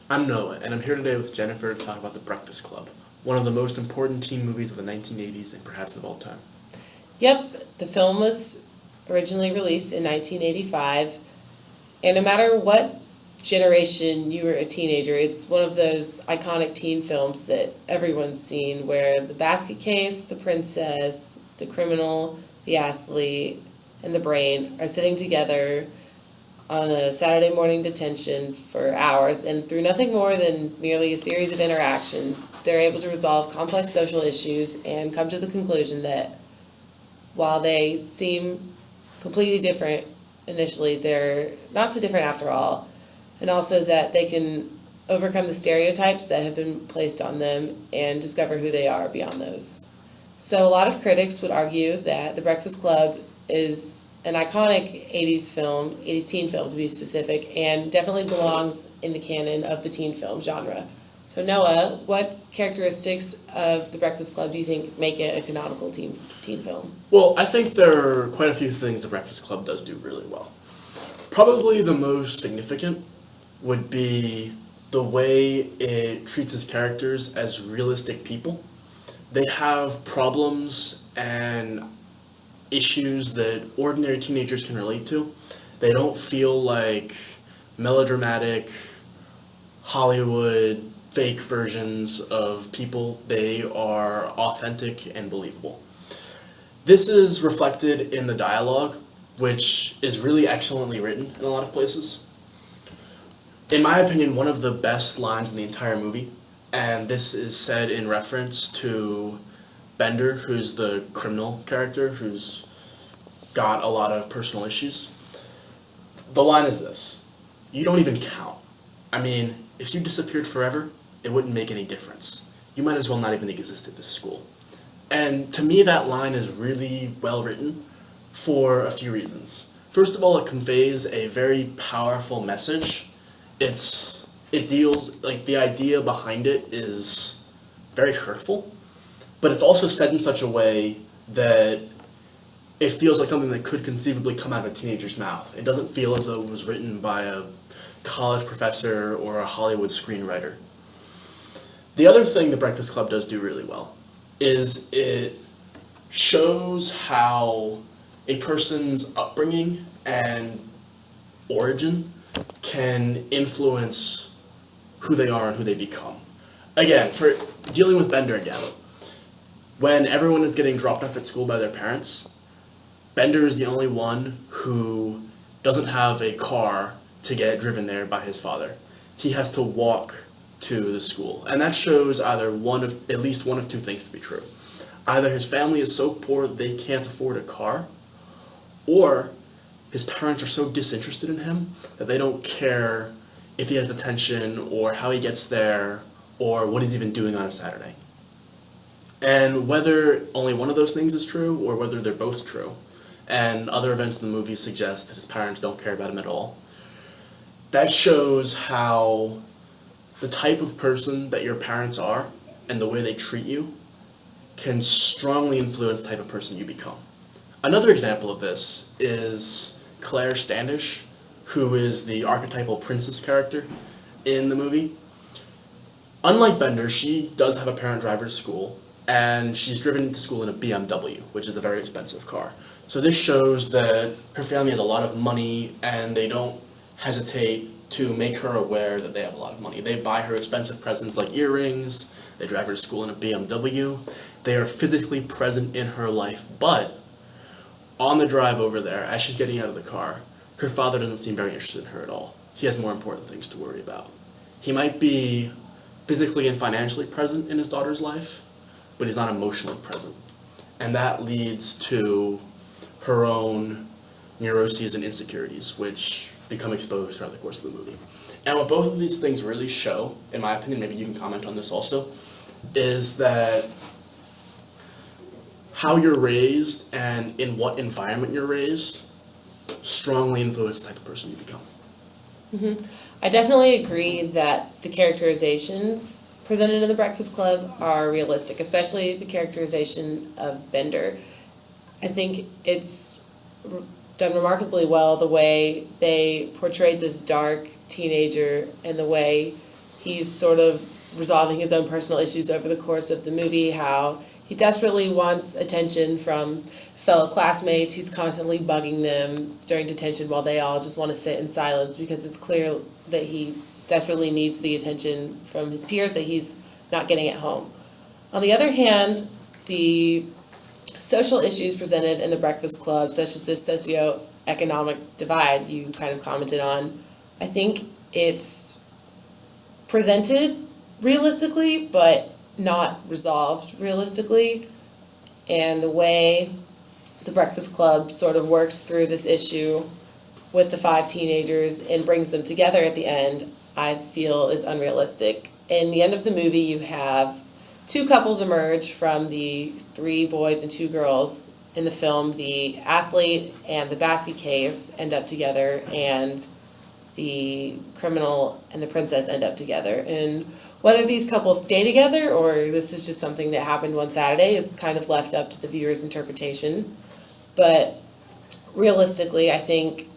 I'm Noah, and I'm here today with Jennifer to talk about The Breakfast Club, one of the most important teen movies of the 1980s and perhaps of all time. Yep, the film was originally released in 1985, and no matter what generation you were a teenager, it's one of those iconic teen films that everyone's seen, where the basket case, the princess, the criminal, the athlete, and the brain are sitting together on a Saturday morning detention for hours, and through nothing more than merely a series of interactions, they're able to resolve complex social issues and come to the conclusion that while they seem completely different initially, they're not so different after all, and also that they can overcome the stereotypes that have been placed on them and discover who they are beyond those. So a lot of critics would argue that The Breakfast Club is an iconic 80s film, 80s teen film to be specific, and definitely belongs in the canon of the teen film genre. So Noah, what characteristics of The Breakfast Club do you think make it a canonical teen film? Well, I think there are quite a few things The Breakfast Club does do really well. Probably the most significant would be the way it treats its characters as realistic people. They have problems and issues that ordinary teenagers can relate to. They don't feel like melodramatic, Hollywood, fake versions of people. They are authentic and believable. This is reflected in the dialogue, which is really excellently written in a lot of places. In my opinion, one of the best lines in the entire movie, and this is said in reference to Bender, who's the criminal character, who's got a lot of personal issues. The line is this: you don't even count. I mean, if you disappeared forever, it wouldn't make any difference. You might as well not even exist at this school. And to me, that line is really well written for a few reasons. First of all, it conveys a very powerful message. It deals, like, the idea behind it is very hurtful, but it's also said in such a way that it feels like something that could conceivably come out of a teenager's mouth. It doesn't feel as though it was written by a college professor or a Hollywood screenwriter. The other thing The Breakfast Club does do really well is it shows how a person's upbringing and origin can influence who they are and who they become. Again, for dealing with Bender again, when everyone is getting dropped off at school by their parents, Bender is the only one who doesn't have a car to get driven there by his father. He has to walk to the school. And that shows either at least one of two things to be true. Either his family is so poor that they can't afford a car, or his parents are so disinterested in him that they don't care if he has detention or how he gets there or what he's even doing on a Saturday. And whether only one of those things is true or whether they're both true, and other events in the movie suggest that his parents don't care about him at all, that shows how the type of person that your parents are and the way they treat you can strongly influence the type of person you become. Another example of this is Claire Standish, who is the archetypal princess character in the movie. Unlike Bender, she does have a parent driver to school, and she's driven to school in a BMW, which is a very expensive car. So this shows that her family has a lot of money, and they don't hesitate to make her aware that they have a lot of money. They buy her expensive presents like earrings, they drive her to school in a BMW. They are physically present in her life, but on the drive over there, as she's getting out of the car, her father doesn't seem very interested in her at all. He has more important things to worry about. He might be physically and financially present in his daughter's life, but he's not emotionally present. And that leads to her own neuroses and insecurities, which become exposed throughout the course of the movie. And what both of these things really show, in my opinion, maybe you can comment on this also, is that how you're raised and in what environment you're raised strongly influence the type of person you become. Mm-hmm. I definitely agree that the characterizations presented in The Breakfast Club are realistic, especially the characterization of Bender. I think it's done remarkably well the way they portrayed this dark teenager and the way he's sort of resolving his own personal issues over the course of the movie, how he desperately wants attention from his fellow classmates. He's constantly bugging them during detention while they all just want to sit in silence because it's clear that he desperately needs the attention from his peers that he's not getting at home. On the other hand, the social issues presented in The Breakfast Club, such as this socioeconomic divide you kind of commented on, I think it's presented realistically, but not resolved realistically. And the way The Breakfast Club sort of works through this issue with the 5 teenagers and brings them together at the end, I feel is unrealistic. In the end of the movie, you have 2 couples emerge from the 3 boys and 2 girls in the film. The athlete and the basket case end up together, and the criminal and the princess end up together. And whether these couples stay together or this is just something that happened one Saturday is kind of left up to the viewer's interpretation. But realistically, I think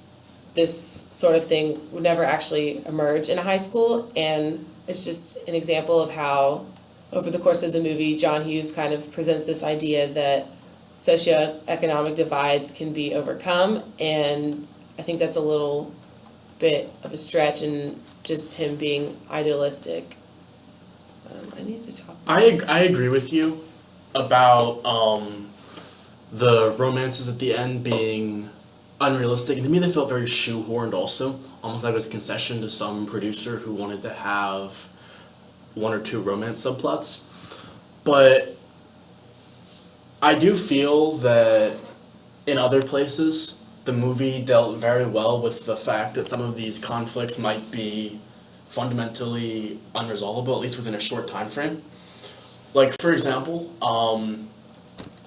this sort of thing would never actually emerge in a high school, and it's just an example of how, over the course of the movie, John Hughes kind of presents this idea that socioeconomic divides can be overcome, and I think that's a little bit of a stretch and just him being idealistic. I need to talk. I agree with you about the romances at the end being unrealistic, and to me they felt very shoehorned also, almost like it was a concession to some producer who wanted to have 1 or 2 romance subplots. But I do feel that in other places the movie dealt very well with the fact that some of these conflicts might be fundamentally unresolvable, at least within a short time frame. Like, for example,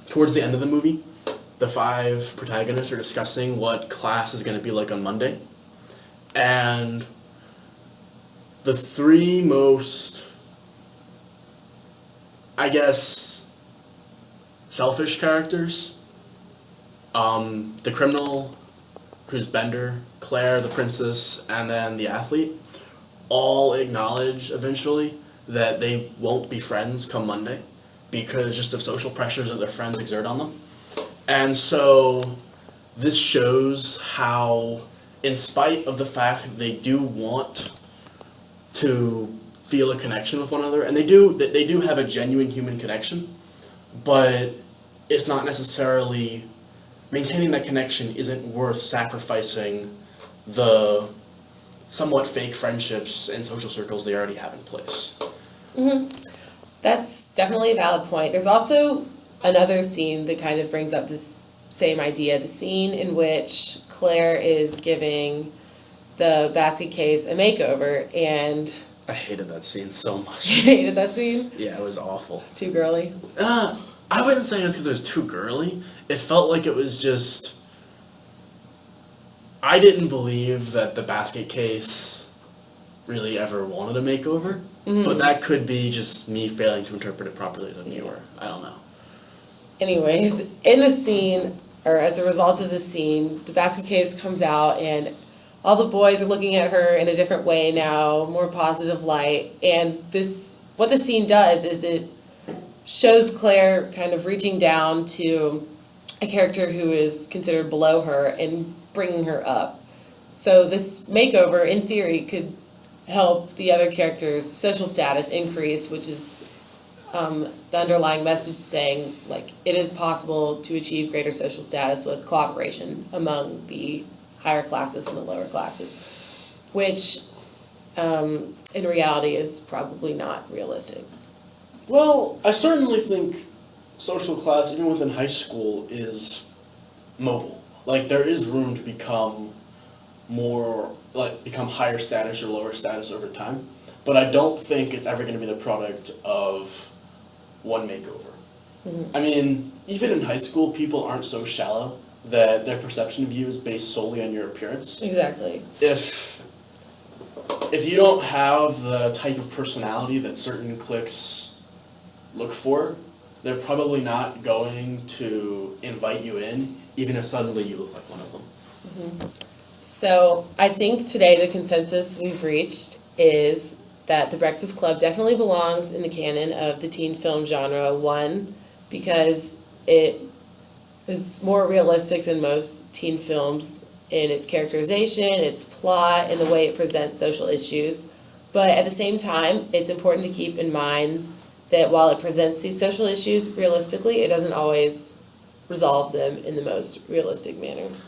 towards the end of the movie, the 5 protagonists are discussing what class is going to be like on Monday. And the 3 most, I guess, selfish characters, the criminal, who's Bender, Claire, the princess, and then the athlete, all acknowledge eventually that they won't be friends come Monday because just of social pressures that their friends exert on them. And so this shows how, in spite of the fact that they do want to feel a connection with one another, and they do have a genuine human connection, but it's not necessarily, maintaining that connection isn't worth sacrificing the somewhat fake friendships and social circles they already have in place. Mm-hmm. That's definitely a valid point. There's also another scene that kind of brings up this same idea, the scene in which Claire is giving the basket case a makeover, and I hated that scene so much. You hated that scene? Yeah, it was awful. Too girly? I wouldn't say it was because it was too girly. It felt like it was just, I didn't believe that the basket case really ever wanted a makeover, but that could be just me failing to interpret it properly as a viewer. I don't know. Anyways, in the scene, or as a result of the scene, the basket case comes out and all the boys are looking at her in a different way now, more positive light, and what the scene does is it shows Claire kind of reaching down to a character who is considered below her and bringing her up. So this makeover, in theory, could help the other character's social status increase, which is the underlying message saying, like, it is possible to achieve greater social status with cooperation among the higher classes and the lower classes, which in reality is probably not realistic. Well, I certainly think social class, even within high school, is mobile. Like, there is room to become become higher status or lower status over time. But I don't think it's ever going to be the product of one makeover. Mm-hmm. I mean, even in high school, people aren't so shallow that their perception of you is based solely on your appearance. Exactly. If you don't have the type of personality that certain cliques look for, they're probably not going to invite you in, even if suddenly you look like one of them. Mm-hmm. So I think today the consensus we've reached is that The Breakfast Club definitely belongs in the canon of the teen film genre. One, because it is more realistic than most teen films in its characterization, its plot, and the way it presents social issues. But at the same time, it's important to keep in mind that while it presents these social issues realistically, it doesn't always resolve them in the most realistic manner.